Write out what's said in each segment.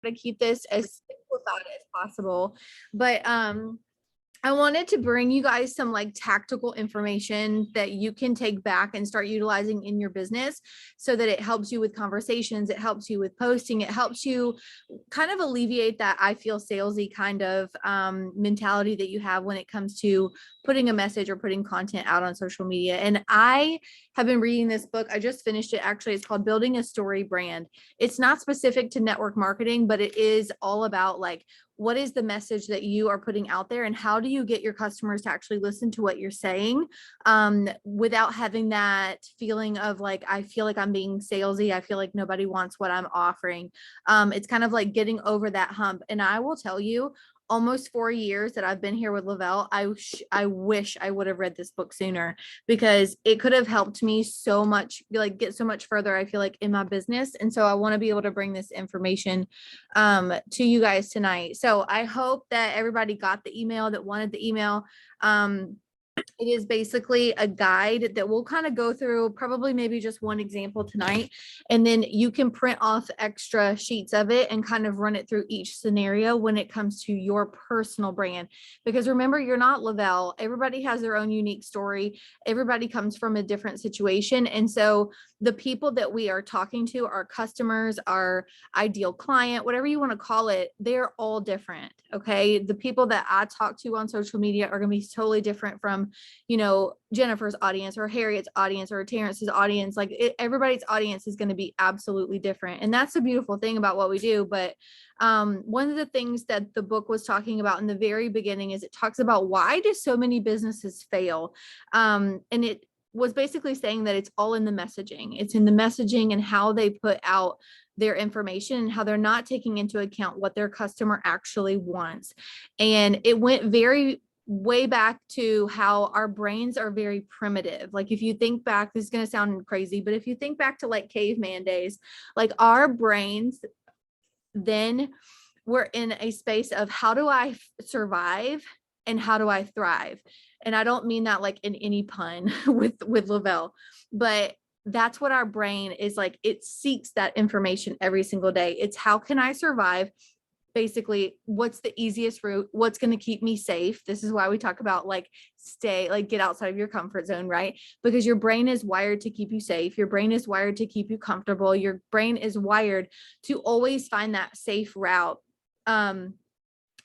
to keep this as simplified as possible, but I wanted to bring you guys some like tactical information that you can take back and start utilizing in your business so that it helps you with conversations, it helps you with posting, it helps you kind of alleviate that I feel salesy kind of mentality that you have when it comes to putting a message or putting content out on social media. And I have been reading this book. I just finished it. Actually, it's called Building a Story Brand. It's not specific to network marketing, but it is all about like, what is the message that you are putting out there and how do you get your customers to actually listen to what you're saying without having that feeling of like, I feel like I'm being salesy. I feel like nobody wants what I'm offering. It's kind of like getting over that hump. And I will tell you, almost 4 years that I've been here with Lavelle, I wish I would have read this book sooner because it could have helped me so much, like get so much further, I feel like, in my business. And so I want to be able to bring this information to you guys tonight. So I hope that everybody got the email that wanted the email. It is basically a guide that we'll kind of go through, probably maybe just one example tonight, and then you can print off extra sheets of it and kind of run it through each scenario when it comes to your personal brand. Because remember, you're not Lavelle. Everybody has their own unique story. Everybody comes from a different situation. And so the people that we are talking to, our customers, our ideal client, whatever you want to call it, they're all different. Okay. The people that I talk to on social media are going to be totally different from, you know, Jennifer's audience or Harriet's audience or Terrence's audience. Like everybody's audience is going to be absolutely different. And that's the beautiful thing about what we do. But one of the things that the book was talking about in the very beginning is it talks about why do so many businesses fail? And it was basically saying that it's all in the messaging. It's in the messaging and how they put out their information and how they're not taking into account what their customer actually wants. And it went way back to how our brains are very primitive. Like if you think back, this is going to sound crazy, but if you think back to like caveman days, like our brains then were in a space of how do I survive and how do I thrive? And I don't mean that like in any pun with Lavelle, but that's what our brain is like. It seeks that information every single day. It's how can I survive? Basically, what's the easiest route? What's going to keep me safe? This is why we talk about like get outside of your comfort zone, right? Because your brain is wired to keep you safe. Your brain is wired to keep you comfortable. Your brain is wired to always find that safe route.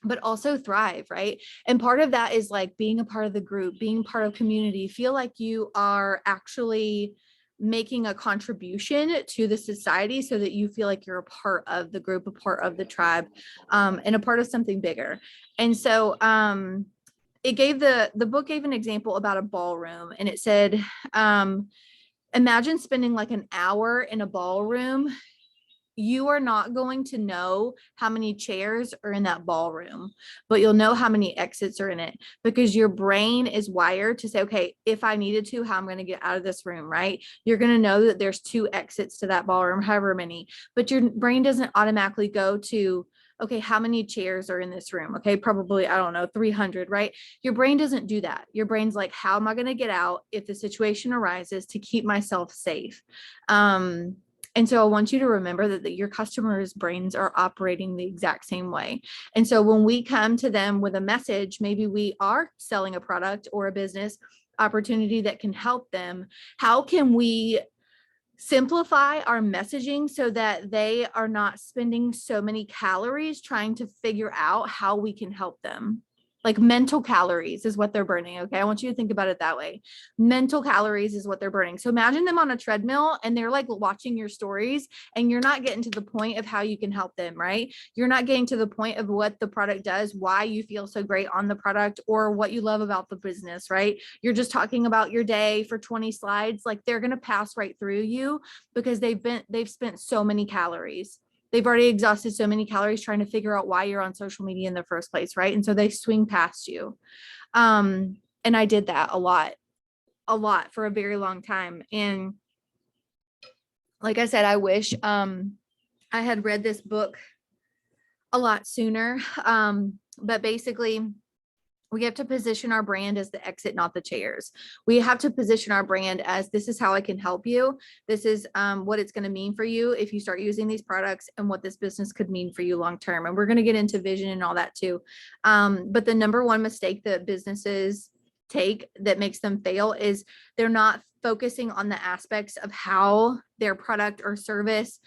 But also thrive, right? And part of that is like being a part of the group, being part of community, feel like you are actually making a contribution to the society so that you feel like you're a part of the group, a part of the tribe, and a part of something bigger. And so it gave the book gave an example about a ballroom, and it said, imagine spending like an hour in a ballroom. You are not going to know how many chairs are in that ballroom, but you'll know how many exits are in it because your brain is wired to say, okay, if I needed to, how I'm going to get out of this room, right? You're going to know that there's 2 exits to that ballroom, however many, but your brain doesn't automatically go to, okay, how many chairs are in this room? Okay, probably, I don't know, 300, right? Your brain doesn't do that. Your brain's like, how am I going to get out if the situation arises to keep myself safe? And so I want you to remember that your customers' brains are operating the exact same way. And so when we come to them with a message, maybe we are selling a product or a business opportunity that can help them. How can we simplify our messaging so that they are not spending so many calories trying to figure out how we can help them? Like mental calories is what they're burning. Okay. I want you to think about it that way. Mental calories is what they're burning. So imagine them on a treadmill and they're like watching your stories and you're not getting to the point of how you can help them, right? You're not getting to the point of what the product does, why you feel so great on the product, or what you love about the business, right? You're just talking about your day for 20 slides. Like they're going to pass right through you because they've spent so many calories. They've already exhausted so many calories trying to figure out why you're on social media in the first place, right? And so they swing past you. And I did that a lot for a very long time. And like I said, I wish I had read this book a lot sooner. But basically, We have to position our brand as the exit, not the chairs. We have to position our brand as, this is how I can help you. This is what it's going to mean for you if you start using these products, and what this business could mean for you long term. And we're going to get into vision and all that too. But the number one mistake that businesses take that makes them fail is they're not focusing on the aspects of how their product or service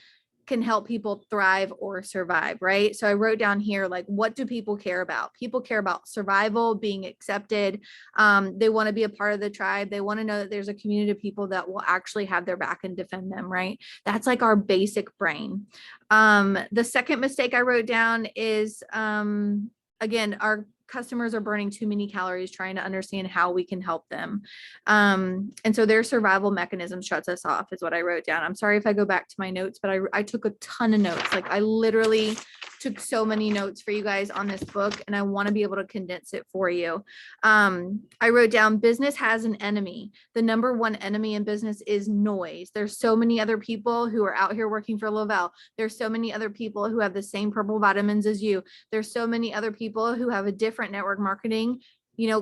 can help people thrive or survive, right? So I wrote down here, like, what do people care about? People care about survival, being accepted. They want to be a part of the tribe. They want to know that there's a community of people that will actually have their back and defend them, right? That's like our basic brain. The second mistake I wrote down is, again, our customers are burning too many calories trying to understand how we can help them. And so their survival mechanism shuts us off, is what I wrote down. I'm sorry if I go back to my notes, but I took a ton of notes. Like, I literally took so many notes for you guys on this book, and I want to be able to condense it for you. I wrote down, business has an enemy. The number one enemy in business is noise. There's so many other people who are out here working for Lovell. There's so many other people who have the same purple vitamins as you. There's so many other people who have a different network marketing,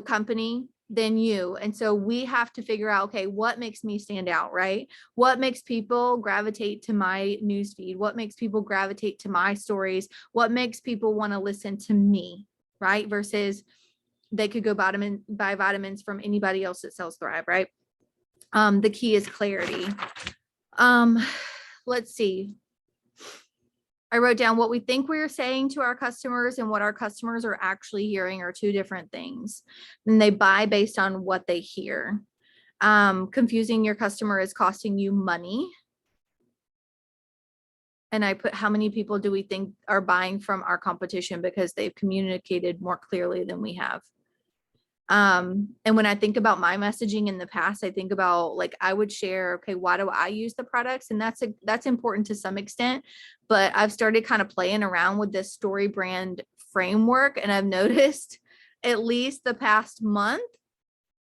company than you. And so we have to figure out, okay, what makes me stand out, right? What makes people gravitate to my newsfeed? What makes people gravitate to my stories? What makes people want to listen to me, right? Versus they could go buy vitamins from anybody else that sells Thrive, right? The key is clarity. Let's see. I wrote down, what we think we're saying to our customers and what our customers are actually hearing are two different things. And they buy based on what they hear. Confusing your customer is costing you money. And I put, how many people do we think are buying from our competition because they've communicated more clearly than we have? And when I think about my messaging in the past, I think about, like, I would share, okay, why do I use the products? And that's important to some extent, but I've started kind of playing around with this story brand framework. And I've noticed, at least the past month,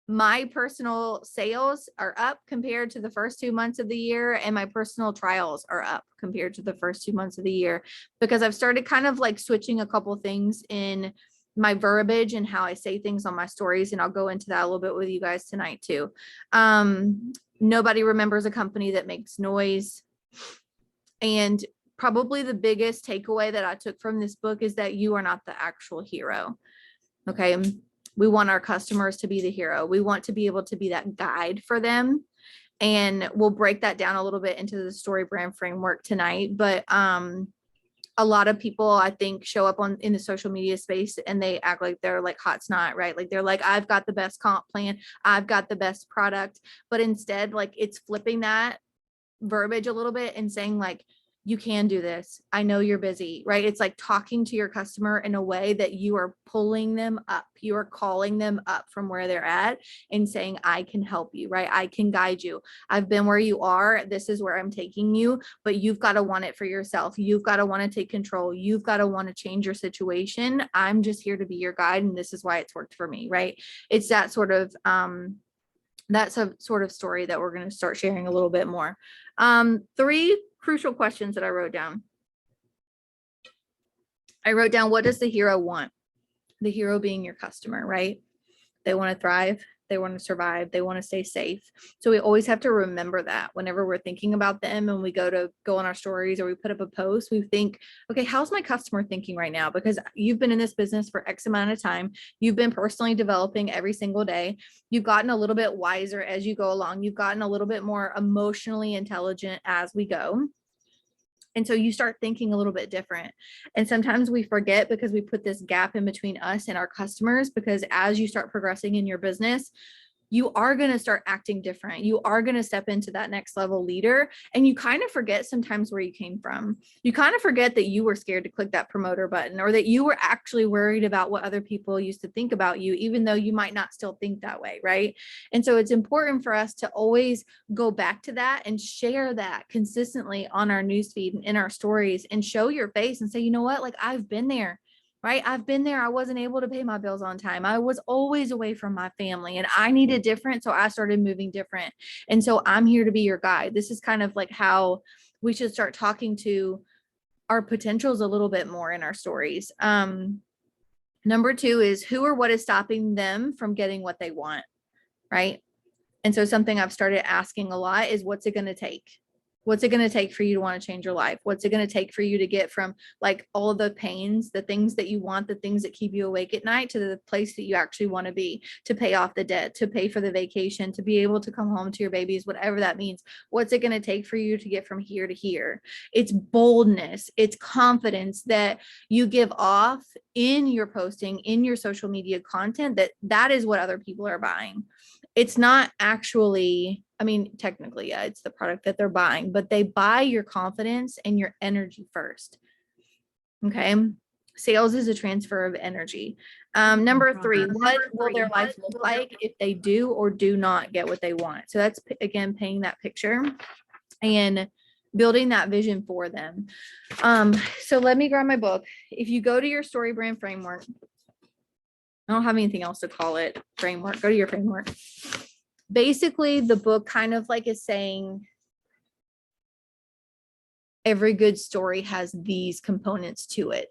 my personal sales are up compared to the first 2 months of the year, and my personal trials are up compared to the first 2 months of the year, because I've started kind of like switching a couple things in my verbiage and how I say things on my stories. And I'll go into that a little bit with you guys tonight too. Nobody remembers a company that makes noise. And probably the biggest takeaway that I took from this book is that you are not the actual hero. Okay. We want our customers to be the hero. We want to be able to be that guide for them. And we'll break that down a little bit into the story brand framework tonight. But a lot of people, I think, show up in the social media space and they act like they're like hot snot, right? Like, they're like, I've got the best comp plan, I've got the best product. But instead, like, it's flipping that verbiage a little bit and saying, like, you can do this. I know you're busy, right? It's like talking to your customer in a way that you are pulling them up. You are calling them up from where they're at and saying, I can help you, right? I can guide you. I've been where you are. This is where I'm taking you, but you've got to want it for yourself. You've got to want to take control. You've got to want to change your situation. I'm just here to be your guide. And this is why it's worked for me, right? It's that sort of, that's a sort of story that we're going to start sharing a little bit more. 3 crucial questions that I wrote down. I wrote down, what does the hero want? The hero being your customer, right? They want to thrive. They want to survive. They want to stay safe. So we always have to remember that whenever we're thinking about them and we go on our stories or we put up a post, we think, okay, how's my customer thinking right now? Because you've been in this business for X amount of time. You've been personally developing every single day. You've gotten a little bit wiser as you go along. You've gotten a little bit more emotionally intelligent as we go. And so you start thinking a little bit different. And sometimes we forget because we put this gap in between us and our customers, because as you start progressing in your business, you are going to start acting different. You are going to step into that next level leader. And you kind of forget sometimes where you came from. You kind of forget that you were scared to click that promoter button, or that you were actually worried about what other people used to think about you, even though you might not still think that way, right? And so it's important for us to always go back to that and share that consistently on our newsfeed and in our stories, and show your face and say, you know what, like, I've been there. Right? I've been there. I wasn't able to pay my bills on time. I was always away from my family and I needed different. So I started moving different. And so I'm here to be your guide. This is kind of like how we should start talking to our potentials a little bit more in our stories. Number two is who or what is stopping them from getting what they want, right? And so something I've started asking a lot is what's it going to take? What's it going to take for you to want to change your life? What's it going to take for you to get from like all the pains, the things that you want, the things that keep you awake at night to the place that you actually want to be, to pay off the debt, to pay for the vacation, to be able to come home to your babies, whatever that means. What's it going to take for you to get from here to here? It's boldness, it's confidence that you give off in your posting, in your social media content, that is what other people are buying. It's not actually, I mean, technically, yeah, it's the product that they're buying, but they buy your confidence and your energy first. Okay. Sales is a transfer of energy. Number three, what will their life look like if they do or do not get what they want? So that's again, painting that picture and building that vision for them. So let me grab my book. If you go to your story brand framework, I don't have anything else to call it. Framework. Go to your framework. Basically, the book kind of like is saying every good story has these components to it.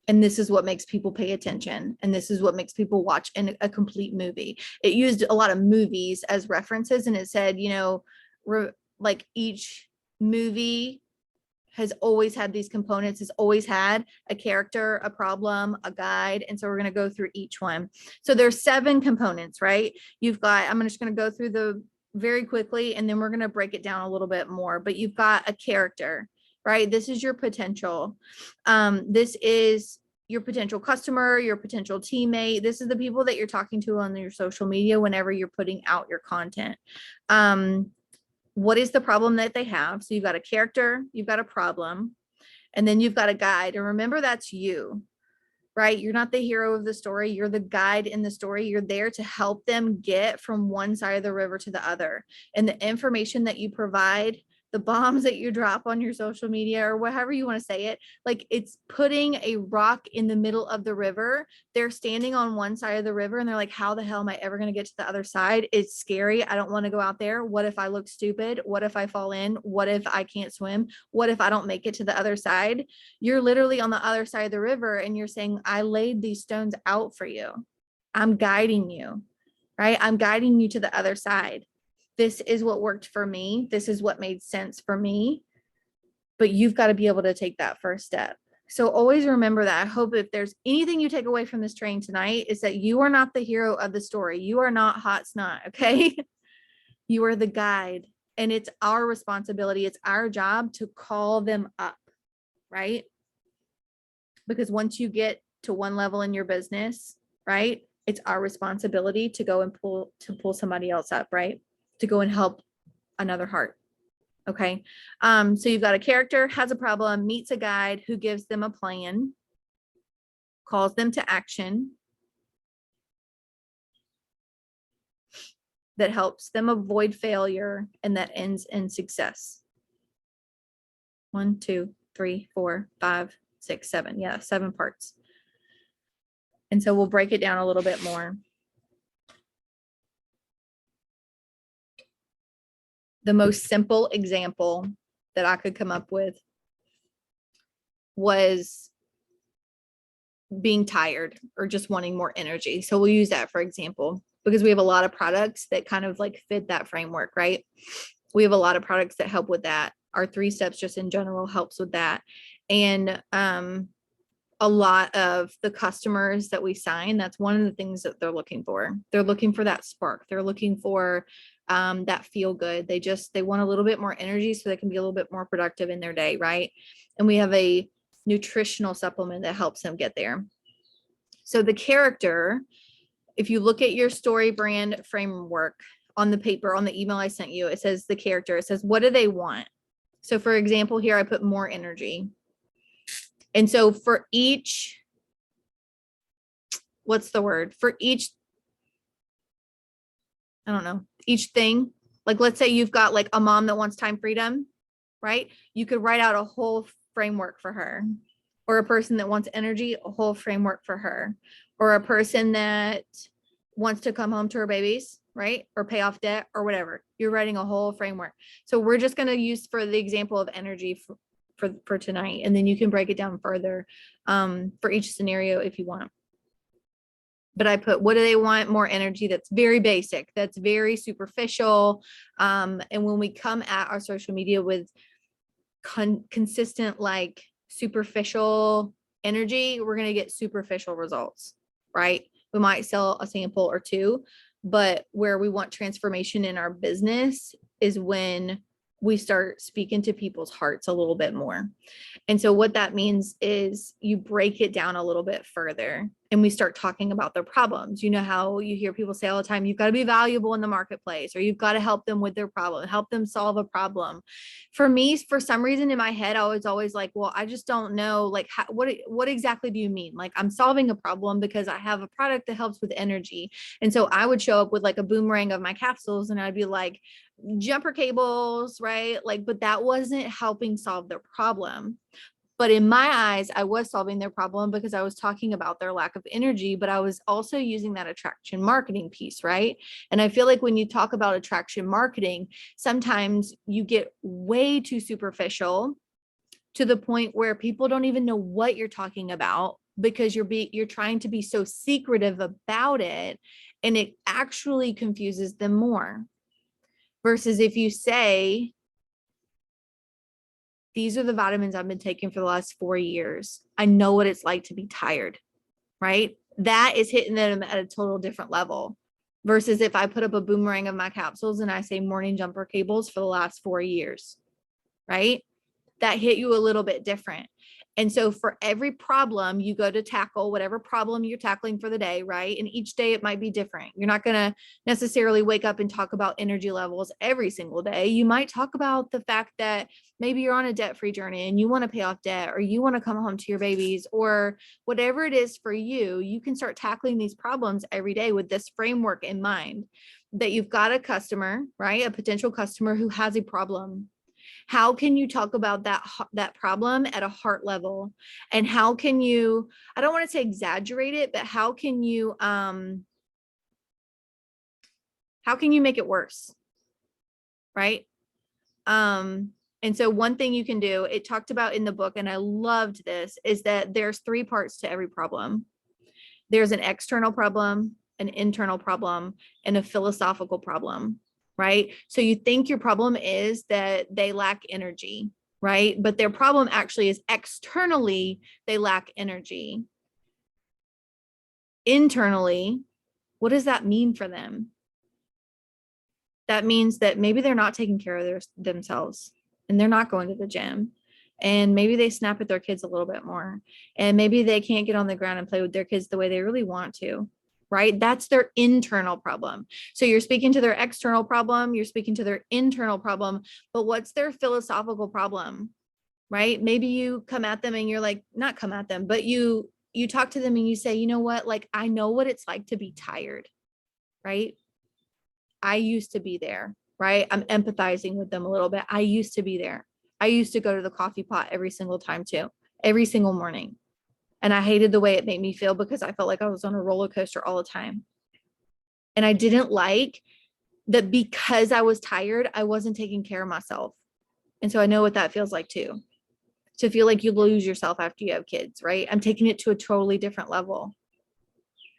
And this is what makes people pay attention. And this is what makes people watch a complete movie. It used a lot of movies as references. And it said, you know, like each movie has always had these components, has always had a character, a problem, a guide. And so we're going to go through each one. So there's 7 components, right? You've got, I'm just going to go through the very quickly, and then we're going to break it down a little bit more, but you've got a character, right? This is your potential. This is your potential customer, your potential teammate. This is the people that you're talking to on your social media whenever you're putting out your content. What is the problem that they have? So you've got a character, you've got a problem, and then you've got a guide. And remember, that's you, right? You're not the hero of the story. You're the guide in the story. You're there to help them get from one side of the river to the other. And the information that you provide, the bombs that you drop on your social media or whatever you want to say it, like it's putting a rock in the middle of the river. They're standing on one side of the river and they're like, how the hell am I ever going to get to the other side? It's scary. I don't want to go out there. What if I look stupid? What if I fall in? What if I can't swim? What if I don't make it to the other side? You're literally on the other side of the river and you're saying, I laid these stones out for you. I'm guiding you, right? I'm guiding you to the other side. This is what worked for me. This is what made sense for me. But you've got to be able to take that first step. So always remember that. I hope if there's anything you take away from this training tonight is that you are not the hero of the story. You are not hot snot, okay? You are the guide. And it's our responsibility. It's our job to call them up, right? Because once you get to one level in your business, right, it's our responsibility to go and pull somebody else up, right? To go and help another heart. Okay. So you've got a character, has a problem, meets a guide who gives them a plan, calls them to action, that helps them avoid failure, and that ends in success. 1, 2, 3, 4, 5, 6, 7. Yeah, 7 parts. And so we'll break it down a little bit more. The most simple example that I could come up with was being tired or just wanting more energy. So we'll use that for example, because we have a lot of products that kind of like fit that framework, right? We have a lot of products that help with that. Our 3 steps just in general helps with that. And a lot of the customers that we sign, that's one of the things that they're looking for. They're looking for that spark. They're looking for that feel good. They want a little bit more energy so they can be a little bit more productive in their day, right? And we have a nutritional supplement that helps them get there. So the character, if you look at your story brand framework on the paper, on the email I sent you, it says the character, it says, what do they want? So for example, here I put more energy. And so for each, what's the word? For each, I don't know, each thing, like let's say you've got like a mom that wants time freedom, right? You could write out a whole framework for her, or a person that wants energy, a whole framework for her, or a person that wants to come home to her babies, right? Or pay off debt or whatever. You're writing a whole framework. So we're just going to use for the example of energy for tonight. And then you can break it down further for each scenario if you want. But I put, what do they want? More energy. That's very basic. That's very superficial. And when we come at our social media with consistent, like superficial energy, we're going to get superficial results, right? We might sell a sample or two, but where we want transformation in our business is when we start speaking to people's hearts a little bit more. And so what that means is you break it down a little bit further and we start talking about their problems. You know how you hear people say all the time, you've got to be valuable in the marketplace, or you've got to help them with their problem, help them solve a problem. For me, for some reason in my head, I was always like, well, I just don't know, like, what exactly do you mean? Like, I'm solving a problem because I have a product that helps with energy. And so I would show up with like a boomerang of my capsules and I'd be like, jumper cables, right? Like, but that wasn't helping solve their problem. But in my eyes, I was solving their problem because I was talking about their lack of energy, but I was also using that attraction marketing piece, right? And I feel like when you talk about attraction marketing, sometimes you get way too superficial to the point where people don't even know what you're talking about because you're trying to be so secretive about it, and it actually confuses them more. Versus if you say, these are the vitamins I've been taking for the last 4 years. I know what it's like to be tired, right? That is hitting them at a total different level. Versus if I put up a boomerang of my capsules and I say morning jumper cables for the last 4 years, right? That hit you a little bit different. And so for every problem you go to tackle, whatever problem you're tackling for the day, right? And each day it might be different. You're not going to necessarily wake up and talk about energy levels every single day. You might talk about the fact that maybe you're on a debt-free journey and you want to pay off debt, or you want to come home to your babies, or whatever it is for you. You can start tackling these problems every day with this framework in mind, that you've got a customer, right? A potential customer who has a problem. How can you talk about that problem at a heart level? And how can you, I don't want to say exaggerate it, but how can you make it worse? Right? And so one thing you can do, it talked about in the book, and I loved this, is that there's 3 parts to every problem. There's an external problem, an internal problem, and a philosophical problem. Right? So you think your problem is that they lack energy, right? But their problem actually is externally, they lack energy. Internally, what does that mean for them? That means that maybe they're not taking care of themselves, and they're not going to the gym. And maybe they snap at their kids a little bit more. And maybe they can't get on the ground and play with their kids the way they really want to. Right? That's their internal problem. So you're speaking to their external problem, you're speaking to their internal problem, but what's their philosophical problem? Right? Maybe you come at them and you're like, not come at them, but you talk to them and you say, you know what? Like, I know what it's like to be tired, right? I used to be there, right? I'm empathizing with them a little bit. I used to be there. I used to go to the coffee pot every single time too, every single morning. And I hated the way it made me feel because I felt like I was on a roller coaster all the time. And I didn't like that because I was tired, I wasn't taking care of myself. And so I know what that feels like too. To feel like you lose yourself after you have kids, right? I'm taking it to a totally different level.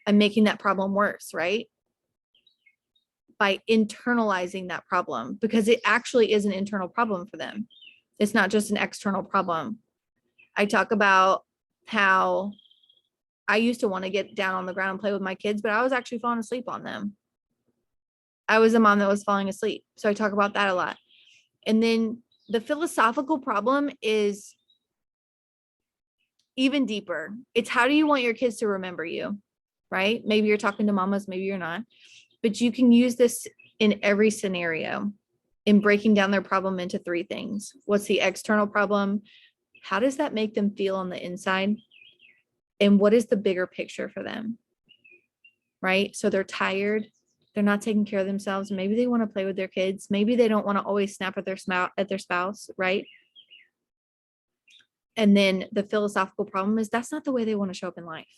I'm making that problem worse, right? By internalizing that problem, because it actually is an internal problem for them. It's not just an external problem. I talk about how I used to want to get down on the ground and play with my kids, but I was actually falling asleep on them. I was a mom that was falling asleep. So I talk about that a lot. And then the philosophical problem is even deeper. It's, how do you want your kids to remember you? Right? Maybe you're talking to mamas, maybe you're not, but you can use this in every scenario in breaking down their problem into 3 things. What's the external problem? How does that make them feel on the inside? And what is the bigger picture for them? Right? So they're tired. They're not taking care of themselves. Maybe they want to play with their kids. Maybe they don't want to always snap at their spouse, right? And then the philosophical problem is that's not the way they want to show up in life.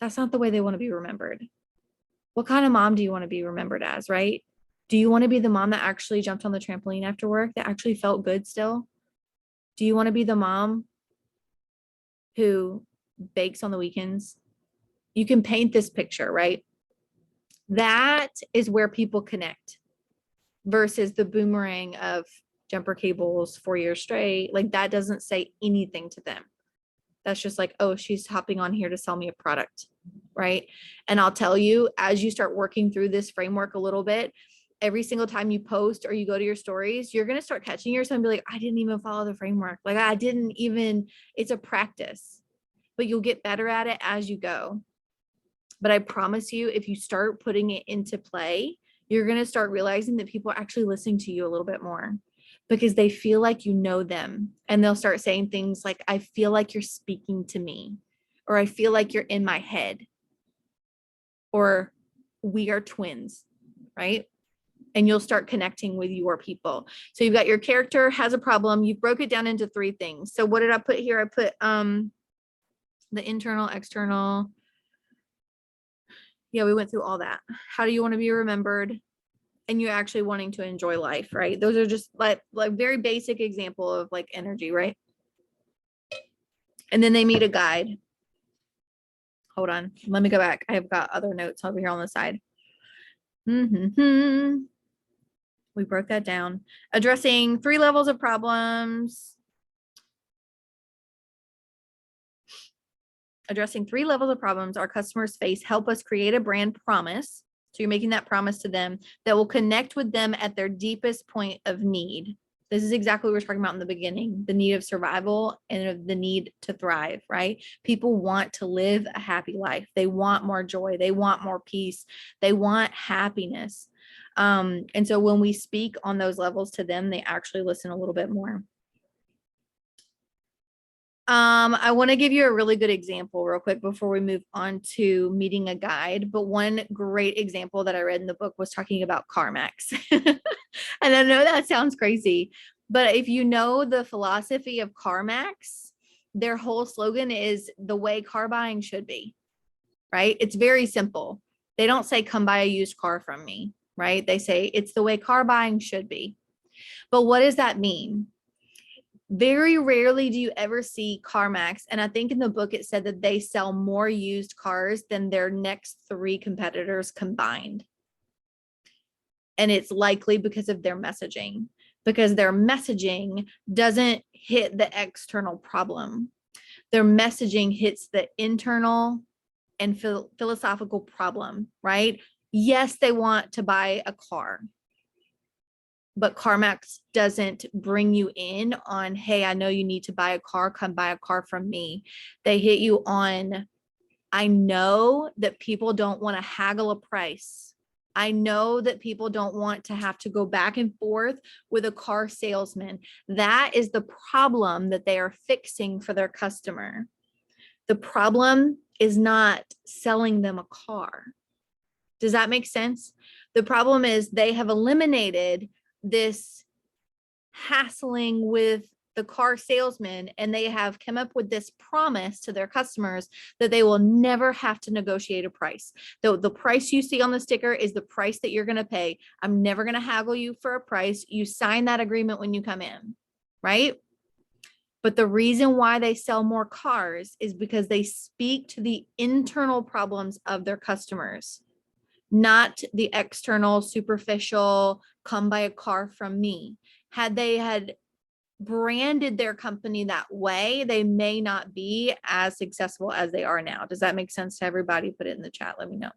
That's not the way they want to be remembered. What kind of mom do you want to be remembered as, right? Do you want to be the mom that actually jumped on the trampoline after work, that actually felt good still? Do you want to be the mom who bakes on the weekends You can paint this picture, right? That is where people connect versus the boomerang of jumper cables 4 years straight. Like that doesn't say anything to them. That's just like, oh, she's hopping on here to sell me a product, right? And I'll tell you, as you start working through this framework a little bit, every single time you post or you go to your stories, you're going to start catching yourself and be like, I didn't even follow the framework. Like I didn't even, it's a practice, but you'll get better at it as you go. But I promise you, if you start putting it into play, you're going to start realizing that people are actually listening to you a little bit more because they feel like you know them. And they'll start saying things like, I feel like you're speaking to me, or I feel like you're in my head, or we are twins, right? And you'll start connecting with your people. So you've got your character has a problem. You broke it down into 3 things. So what did I put here? I put the internal, external. Yeah, we went through all that. How do you want to be remembered? And you're actually wanting to enjoy life, right? Those are just like very basic example of like energy, right? And then they meet a guide. Hold on, let me go back. I've got other notes over here on the side. We broke that down. Addressing 3 levels of problems. Addressing 3 levels of problems our customers face help us create a brand promise. So you're making that promise to them that will connect with them at their deepest point of need. This is exactly what we were talking about in the beginning, the need of survival and the need to thrive, right? People want to live a happy life. They want more joy. They want more peace. They want happiness. And so when we speak on those levels to them, they actually listen a little bit more. I want to give you a really good example real quick before we move on to meeting a guide. But one great example that I read in the book was talking about CarMax. And I know that sounds crazy, but if you know the philosophy of CarMax, their whole slogan is the way car buying should be, right? It's very simple. They don't say, come buy a used car from me, right? They say it's the way car buying should be. But what does that mean? Very rarely do you ever see CarMax. And I think in the book, it said that they sell more used cars than their next 3 competitors combined. And it's likely because of their messaging, because their messaging doesn't hit the external problem. Their messaging hits the internal and philosophical problem, right? Yes, they want to buy a car, but CarMax doesn't bring you in on, hey, I know you need to buy a car, come buy a car from me. They hit you on, I know that people don't want to haggle a price. I know that people don't want to have to go back and forth with a car salesman. That is the problem that they are fixing for their customer. The problem is not selling them a car. Does that make sense? The problem is they have eliminated this hassling with the car salesman, and they have come up with this promise to their customers that they will never have to negotiate a price. The price you see on the sticker is the price that you're going to pay. I'm never going to haggle you for a price. You sign that agreement when you come in, right? But the reason why they sell more cars is because they speak to the internal problems of their customers, not the external, superficial, come buy a car from me. Had they had branded their company that way, they may not be as successful as they are now. Does that make sense to everybody? Put it in the chat. Let me know.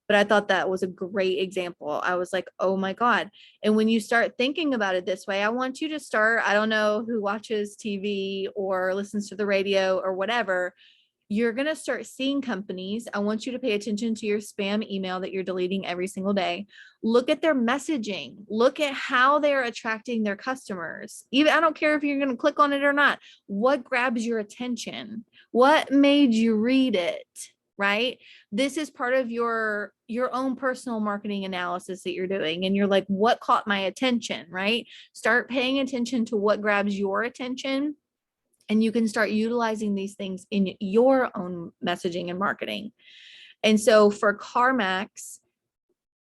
But I thought that was a great example. I was like, oh my God. And when you start thinking about it this way, I want you to start, I don't know who watches TV or listens to the radio or whatever, you're going to start seeing companies. I want you to pay attention to your spam email that you're deleting every single day. Look at their messaging. Look at how they're attracting their customers. Even I don't care if you're going to click on it or not. What grabs your attention? What made you read it? Right? This is part of your own personal marketing analysis that you're doing. And you're like, what caught my attention? Right? Start paying attention to what grabs your attention. And you can start utilizing these things in your own messaging and marketing. And so for CarMax,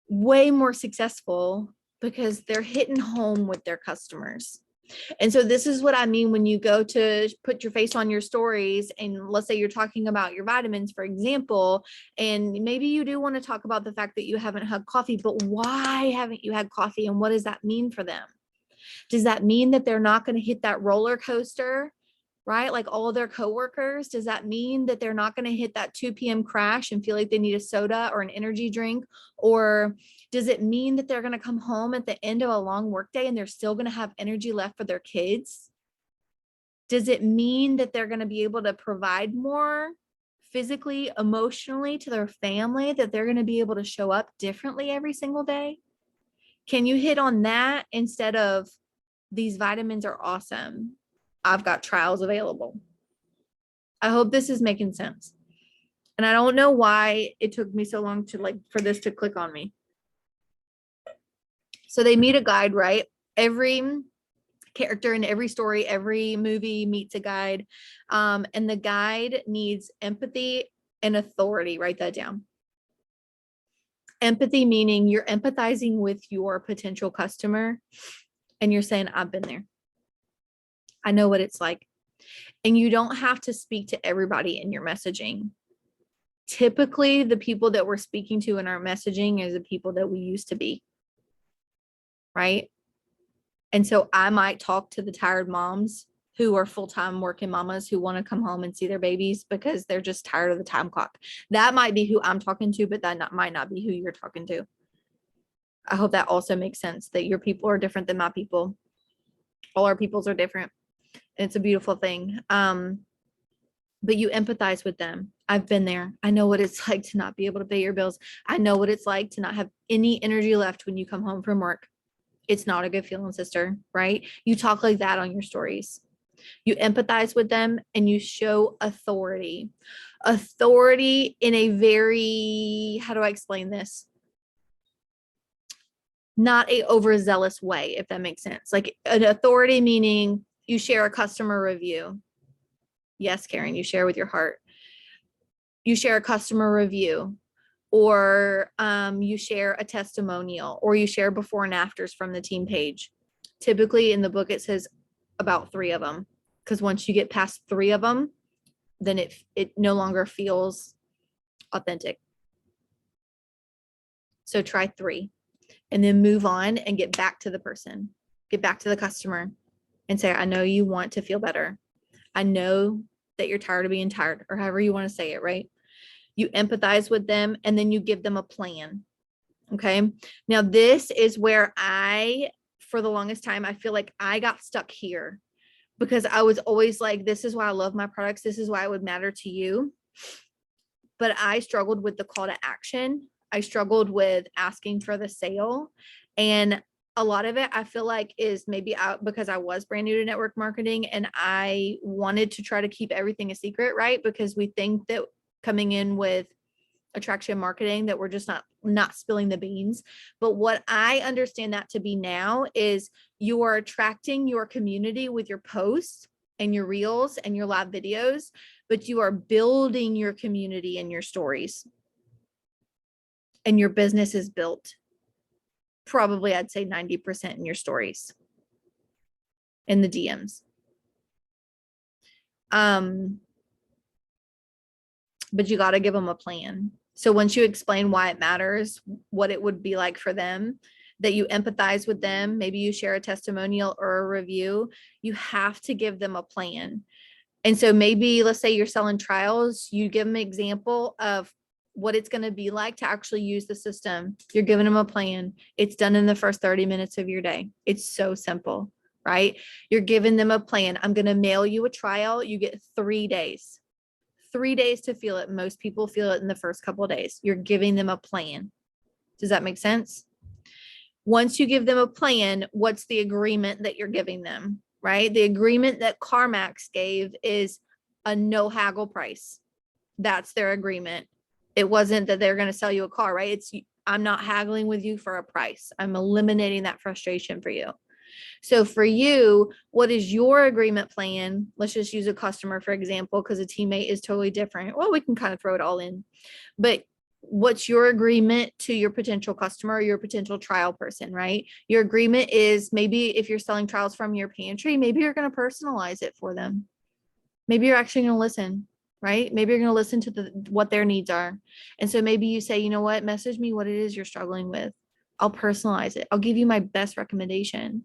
way more successful because they're hitting home with their customers. And so this is what I mean when you go to put your face on your stories, and let's say you're talking about your vitamins, for example, and maybe you do want to talk about the fact that you haven't had coffee, but why haven't you had coffee? And what does that mean for them? Does that mean that they're not going to hit that roller coaster, right? Like all of their coworkers? Does that mean that they're not going to hit that 2 p.m. crash and feel like they need a soda or an energy drink? Or does it mean that they're going to come home at the end of a long workday and they're still going to have energy left for their kids? Does it mean that they're going to be able to provide more physically, emotionally to their family, that they're going to be able to show up differently every single day? Can you hit on that instead of these vitamins are awesome, I've got trials available? I hope this is making sense. And I don't know why it took me so long to for this to click on me. So they meet a guide, right? Every character in every story, every movie meets a guide. And the guide needs empathy and authority. Write that down. Empathy meaning you're empathizing with your potential customer and you're saying, I've been there. I know what it's like. And you don't have to speak to everybody in your messaging. Typically, the people that we're speaking to in our messaging is the people that we used to be, right? And so I might talk to the tired moms who are full-time working mamas who want to come home and see their babies because they're just tired of the time clock. That might be who I'm talking to, but that might not be who you're talking to. I hope that also makes sense, that your people are different than my people. All our peoples are different. And it's a beautiful thing. But you empathize with them. I've been there. I know what it's like to not be able to pay your bills. I know what it's like to not have any energy left when you come home from work. It's not a good feeling, sister, right? You talk like that on your stories. You empathize with them and you show authority. Authority in a very, how do I explain this? Not a overzealous way, if that makes sense. Like an authority meaning you share a customer review. Yes, Karen, you share with your heart. You share a customer review, or you share a testimonial, or you share before and afters from the team page. Typically in the book, it says about 3 of them, because once you get past 3 of them, then it no longer feels authentic. So try 3 and then move on and get back to the person, get back to the customer and say, I know you want to feel better. I know that you're tired of being tired, or however you want to say it, right? You empathize with them and then you give them a plan. Okay. Now this is where for the longest time, I feel like I got stuck here because I was always like, this is why I love my products. This is why it would matter to you. But I struggled with the call to action. I struggled with asking for the sale. And a lot of it, I feel like, is maybe out because I was brand new to network marketing and I wanted to try to keep everything a secret, right? Because we think that coming in with attraction marketing that we're just not spilling the beans. But what I understand that to be now is you are attracting your community with your posts and your reels and your live videos, but you are building your community in your stories. And your business is built probably, I'd say 90% in your stories, in the DMs. But you got to give them a plan. So once you explain why it matters, what it would be like for them, that you empathize with them, maybe you share a testimonial or a review, you have to give them a plan. And so maybe let's say you're selling trials, you give them an example of what it's going to be like to actually use the system. You're giving them a plan. It's done in the first 30 minutes of your day. It's so simple, right? You're giving them a plan. I'm going to mail you a trial. You get 3 days. 3 days to feel it. Most people feel it in the first couple of days. You're giving them a plan. Does that make sense? Once you give them a plan, what's the agreement that you're giving them, right? The agreement that CarMax gave is a no haggle price. That's their agreement. It wasn't that they're going to sell you a car, right? It's, I'm not haggling with you for a price. I'm eliminating that frustration for you. So for you, what is your agreement plan? Let's just use a customer, for example, because a teammate is totally different. Well, we can kind of throw it all in, but what's your agreement to your potential customer or your potential trial person, right? Your agreement is maybe if you're selling trials from your pantry, maybe you're going to personalize it for them. Maybe you're actually going to listen, right? Maybe you're going to listen to what their needs are. And so maybe you say, you know what, message me what it is you're struggling with. I'll personalize it. I'll give you my best recommendation,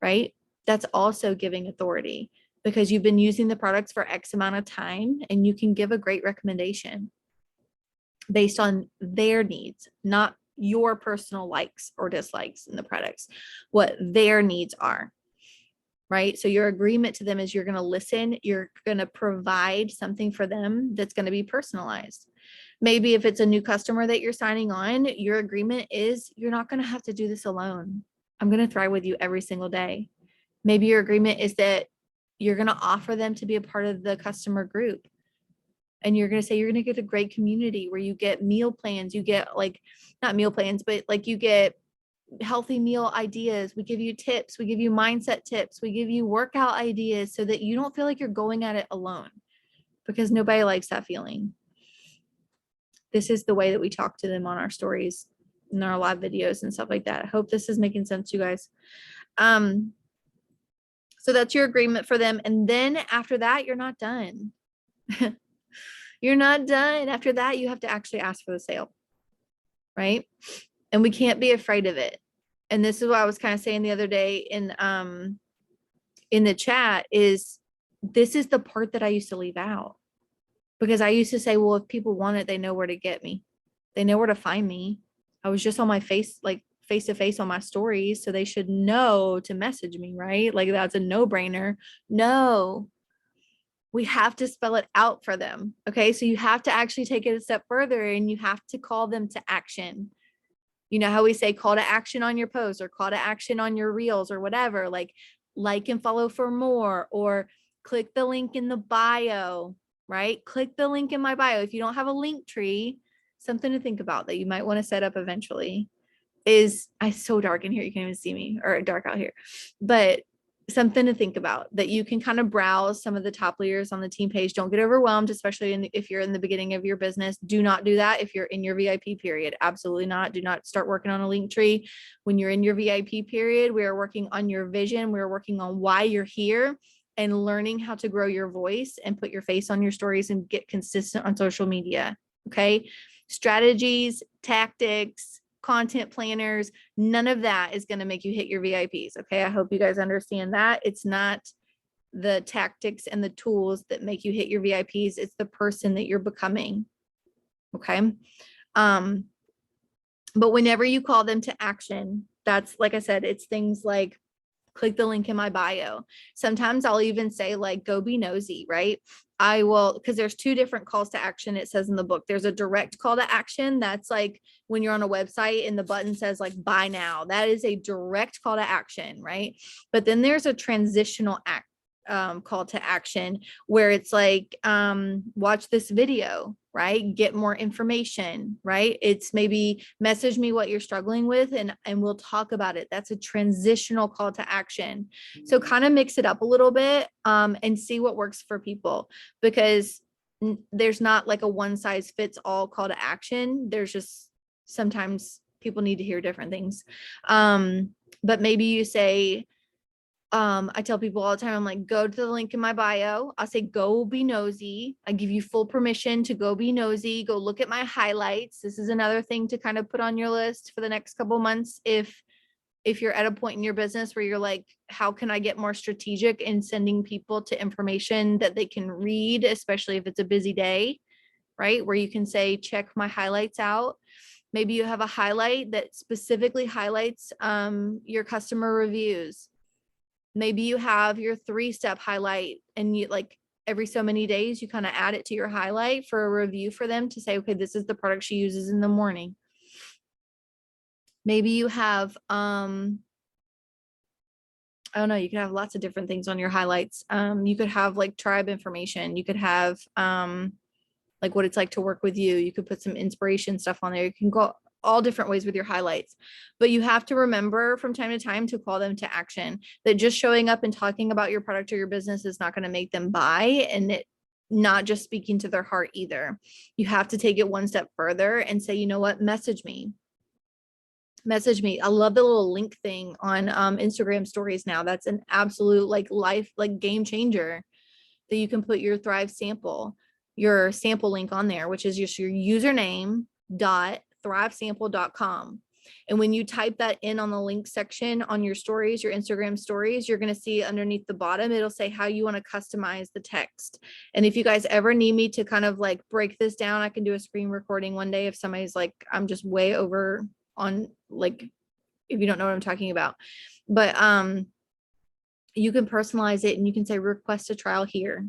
right? That's also giving authority because you've been using the products for X amount of time and you can give a great recommendation based on their needs, not your personal likes or dislikes in the products, what their needs are, right? So your agreement to them is you're going to listen, you're going to provide something for them that's going to be personalized. Maybe if it's a new customer that you're signing on, your agreement is you're not going to have to do this alone. I'm going to thrive with you every single day. Maybe your agreement is that you're going to offer them to be a part of the customer group. And you're going to say you're going to get a great community where you get meal plans, you get like, not meal plans, but like you get healthy meal ideas. We give you tips, we give you mindset tips, we give you workout ideas so that you don't feel like you're going at it alone, because nobody likes that feeling. This is the way that we talk to them on our stories and our live videos and stuff like that. I hope this is making sense to you guys. So that's your agreement for them. And then after that, you're not done. You're not done. After that, you have to actually ask for the sale, right? And we can't be afraid of it. And this is what I was kind of saying the other day in the chat is this is the part that I used to leave out, because I used to say, well, if people want it, they know where to get me. They know where to find me. I was just on my face, like face to face on my stories. So they should know to message me, right? Like that's a no brainer. No, we have to spell it out for them. Okay. So you have to actually take it a step further and you have to call them to action. You know how we say call to action on your post or call to action on your reels or whatever, like and follow for more, or click the link in the bio, right? Click the link in my bio. If you don't have a link tree, something to think about that you might want to set up eventually is, it's so dark in here, you can't even see me, or dark out here, but something to think about that you can kind of browse some of the top leaders on the team page. Don't get overwhelmed, especially if you're in the beginning of your business. Do not do that if you're in your VIP period. Absolutely not. Do not start working on a link tree when you're in your VIP period. We are working on your vision. We're working on why you're here and learning how to grow your voice and put your face on your stories and get consistent on social media. Okay. Strategies, tactics, content planners, none of that is going to make you hit your VIPs. Okay. I hope you guys understand that. It's not the tactics and the tools that make you hit your VIPs. It's the person that you're becoming. Okay. But whenever you call them to action, that's, like I said, it's things like click the link in my bio. Sometimes I'll even say like, go be nosy, right? I will, because there's two different calls to action. It says in the book, there's a direct call to action. That's like when you're on a website and the button says like, buy now. That is a direct call to action, right? But then there's a transitional call to action where it's like, watch this video, right? Get more information, right? It's maybe message me what you're struggling with and we'll talk about it. That's a transitional call to action. So kind of mix it up a little bit and see what works for people, because there's not like a one size fits all call to action. There's just sometimes people need to hear different things. But maybe you say, I tell people all the time, I'm like, go to the link in my bio. I'll say, go be nosy. I give you full permission to go be nosy. Go look at my highlights. This is another thing to kind of put on your list for the next couple of months. If you're at a point in your business where you're like, how can I get more strategic in sending people to information that they can read, especially if it's a busy day, right? Where you can say, check my highlights out. Maybe you have a highlight that specifically highlights your customer reviews. Maybe you have your 3-step highlight and you like every so many days, you kind of add it to your highlight for a review for them to say, okay, this is the product she uses in the morning. Maybe you have, I don't know, you could have lots of different things on your highlights. You could have like tribe information. You could have like what it's like to work with you. You could put some inspiration stuff on there. You can go all different ways with your highlights, but you have to remember from time to time to call them to action. That just showing up and talking about your product or your business is not going to make them buy, and not just speaking to their heart either. You have to take it one step further and say, you know what, message me. I love the little link thing on Instagram stories now. That's an absolute like life, like game changer, that you can put your Thrive sample, your sample link on there, which is just your username dot thrivesample.com. And when you type that in on the link section on your stories, your Instagram stories, you're going to see underneath the bottom, it'll say how you want to customize the text. And if you guys ever need me to kind of like break this down, I can do a screen recording one day if somebody's like, I'm just way over on, like, if you don't know what I'm talking about. But you can personalize it and you can say request a trial here.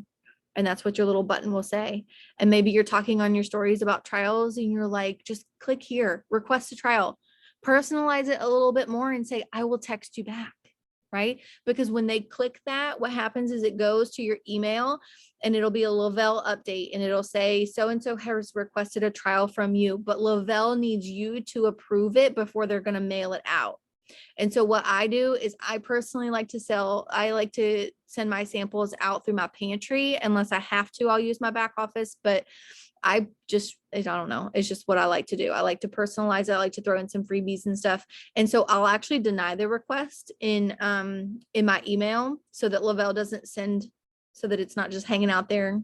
And that's what your little button will say. And maybe you're talking on your stories about trials and you're like, just click here, request a trial, personalize it a little bit more and say, I will text you back. Right? Because when they click that, what happens is it goes to your email and it'll be a Lovell update and it'll say, so-and-so has requested a trial from you, but Lovell needs you to approve it before they're going to mail it out. And so what I do is I personally like to send my samples out through my pantry. Unless I have to, I'll use my back office, but I don't know. It's just what I like to do. I like to personalize it. I like to throw in some freebies and stuff. And so I'll actually deny the request in my email so that Lovell doesn't send, so that it's not just hanging out there.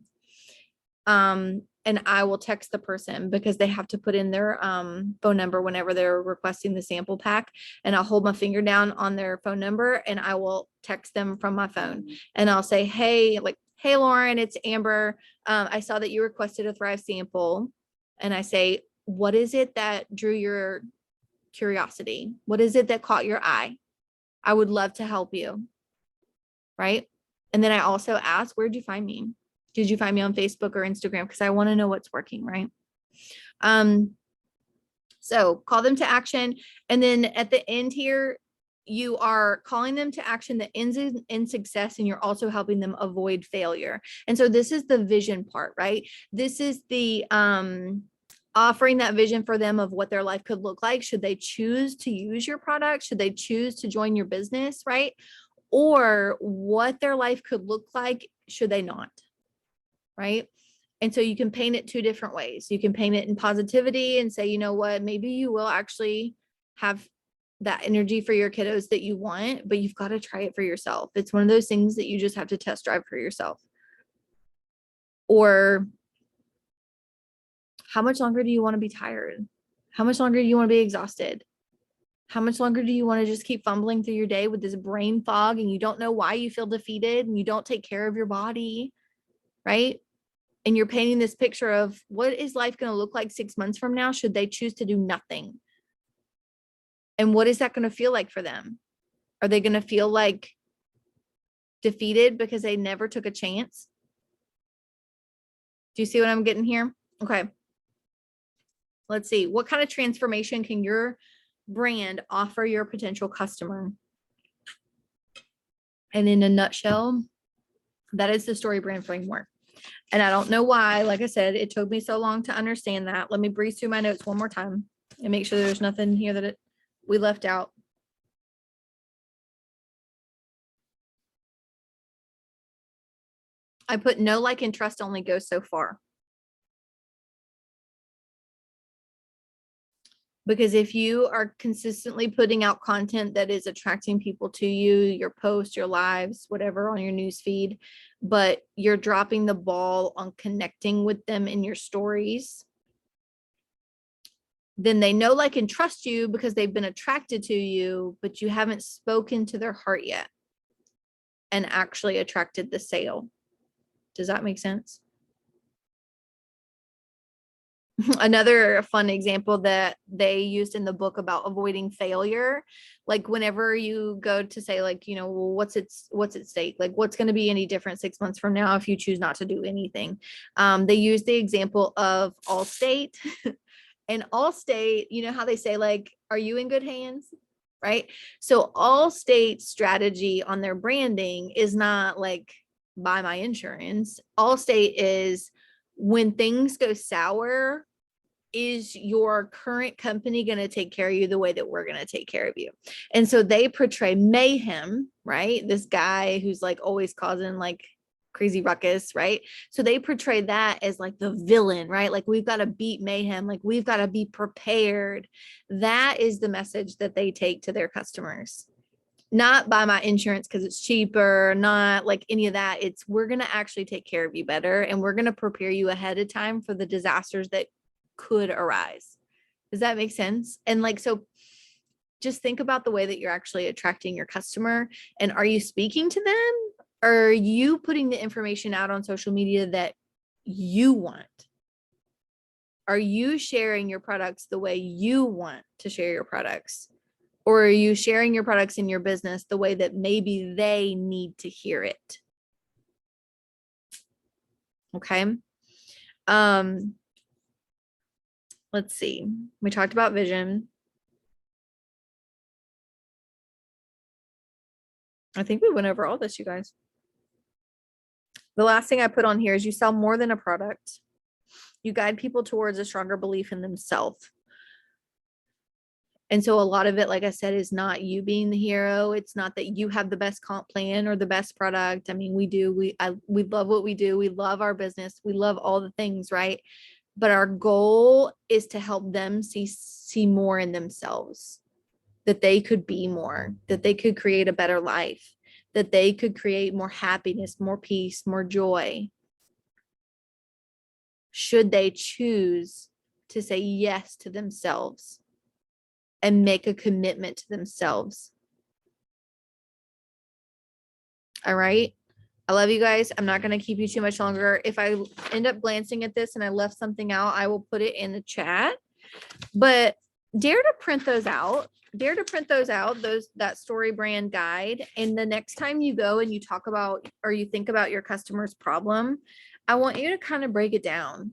And I will text the person because they have to put in their phone number whenever they're requesting the sample pack. And I'll hold my finger down on their phone number and I will text them from my phone. And I'll say, hey, Lauren, it's Amber. I saw that you requested a Thrive sample. And I say, what is it that drew your curiosity? What is it that caught your eye? I would love to help you. Right. And then I also ask, where'd you find me? Did you find me on Facebook or Instagram? Because I want to know what's working, right? So call them to action. And then at the end here, you are calling them to action that ends in success, and you're also helping them avoid failure. And so this is the vision part, right? This is the offering that vision for them of what their life could look like. Should they choose to use your product? Should they choose to join your business, right? Or what their life could look like should they not? Right? And so you can paint it two different ways. You can paint it in positivity and say, you know what, maybe you will actually have that energy for your kiddos that you want, but you've got to try it for yourself. It's one of those things that you just have to test drive for yourself. Or how much longer do you want to be tired? How much longer do you want to be exhausted? How much longer do you want to just keep fumbling through your day with this brain fog and you don't know why you feel defeated and you don't take care of your body, right? And you're painting this picture of what is life going to look like 6 months from now should they choose to do nothing? And what is that going to feel like for them? Are they going to feel like defeated because they never took a chance? Do you see what I'm getting here? Okay. Let's see. What kind of transformation can your brand offer your potential customer? And in a nutshell, that is the story brand framework. And I don't know why, like I said, it took me so long to understand that. Let me breeze through my notes one more time and make sure there's nothing here that we left out. I put know, like, and trust only goes so far. Because if you are consistently putting out content that is attracting people to you, your posts, your lives, whatever on your news feed, but you're dropping the ball on connecting with them in your stories, then they know, like, and trust you because they've been attracted to you, but you haven't spoken to their heart yet and actually attracted the sale. Does that make sense? Another fun example that they used in the book about avoiding failure, like whenever you go to say, like, you know, well, what's at stake, like what's going to be any different 6 months from now if you choose not to do anything. They use the example of Allstate. And Allstate, you know how they say, like, are you in good hands? Right? So Allstate's strategy on their branding is not like buy my insurance. Allstate is, when things go sour, is your current company going to take care of you the way that we're going to take care of you? And so they portray mayhem, right? This guy who's like always causing like crazy ruckus, right? So they portray that as like the villain, right? Like we've got to beat mayhem, like we've got to be prepared. That is the message that they take to their customers. Not buy my insurance because it's cheaper, not like any of that. It's we're going to actually take care of you better, and we're going to prepare you ahead of time for the disasters that could arise. Does that make sense? And like, so just think about the way that you're actually attracting your customer. And are you speaking to them? Or are you putting the information out on social media that you want? Are you sharing your products the way you want to share your products? Or are you sharing your products in your business the way that maybe they need to hear it? Okay. Let's see. We talked about vision. I think we went over all this, you guys. The last thing I put on here is you sell more than a product. You guide people towards a stronger belief in themselves. And so a lot of it, like I said, is not you being the hero. It's not that you have the best comp plan or the best product. I mean, we do. We love what we do. We love our business. We love all the things, right? But our goal is to help them see more in themselves, that they could be more, that they could create a better life, that they could create more happiness, more peace, more joy, should they choose to say yes to themselves and make a commitment to themselves. All right. I love you guys. I'm not going to keep you too much longer. If I end up glancing at this and I left something out, I will put it in the chat. But dare to print those out. Dare to print those out, that story brand guide. And the next time you go and you talk about or you think about your customer's problem, I want you to kind of break it down,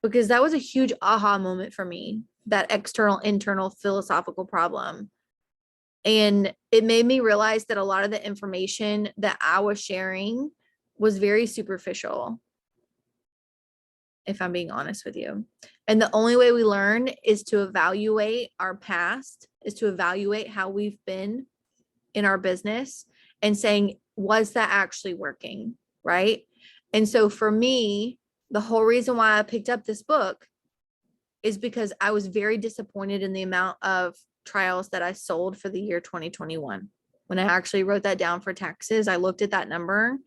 because that was a huge aha moment for me, that external, internal philosophical problem. And it made me realize that a lot of the information that I was sharing was very superficial, if I'm being honest with you. And the only way we learn is to evaluate our past, is to evaluate how we've been in our business and saying, was that actually working? Right. And so for me, the whole reason why I picked up this book is because I was very disappointed in the amount of trials that I sold for the year 2021. When I actually wrote that down for taxes, I looked at that number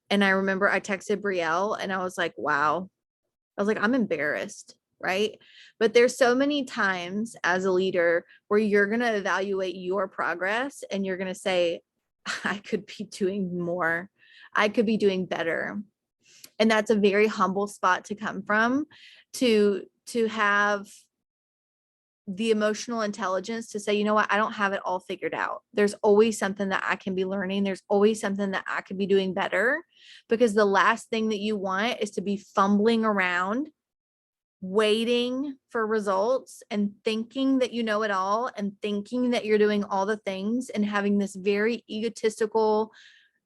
and I remember I texted Brielle and I was like, wow. I was like, I'm embarrassed, right? But there's so many times as a leader where you're going to evaluate your progress and you're going to say, I could be doing more. I could be doing better. And that's a very humble spot to come from, to have the emotional intelligence to say, you know what, I don't have it all figured out. There's always something that I can be learning. There's always something that I could be doing better, because the last thing that you want is to be fumbling around, waiting for results and thinking that you know it all and thinking that you're doing all the things and having this very egotistical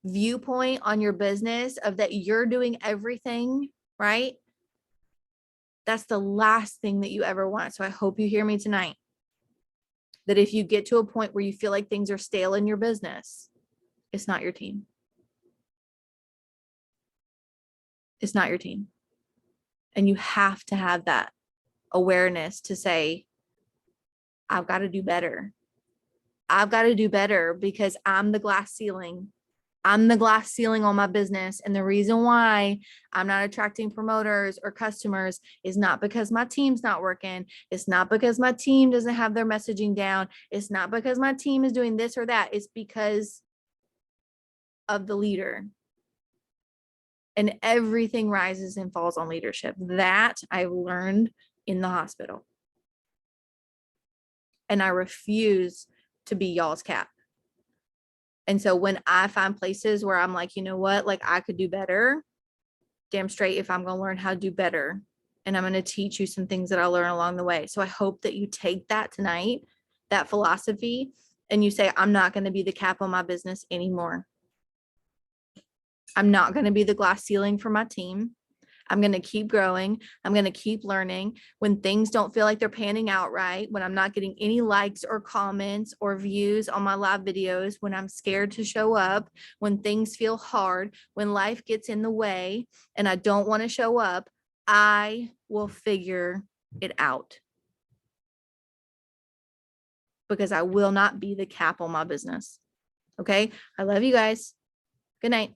viewpoint on your business of that you're doing everything, right? That's the last thing that you ever want. So I hope you hear me tonight, that if you get to a point where you feel like things are stale in your business, it's not your team. It's not your team. And you have to have that awareness to say, I've got to do better. I've got to do better because I'm the glass ceiling. I'm the glass ceiling on my business. And the reason why I'm not attracting promoters or customers is not because my team's not working. It's not because my team doesn't have their messaging down. It's not because my team is doing this or that. It's because of the leader. And everything rises and falls on leadership. That I've learned in the hospital. And I refuse to be y'all's cap. And so when I find places where I'm like, you know what, like I could do better, damn straight, if I'm going to learn how to do better, and I'm going to teach you some things that I learn along the way. So I hope that you take that tonight, that philosophy, and you say, I'm not going to be the cap on my business anymore. I'm not going to be the glass ceiling for my team. I'm going to keep growing. I'm going to keep learning. When things don't feel like they're panning out right, when I'm not getting any likes or comments or views on my live videos, when I'm scared to show up, when things feel hard, when life gets in the way and I don't want to show up, I will figure it out, because I will not be the cap on my business. Okay. I love you guys. Good night.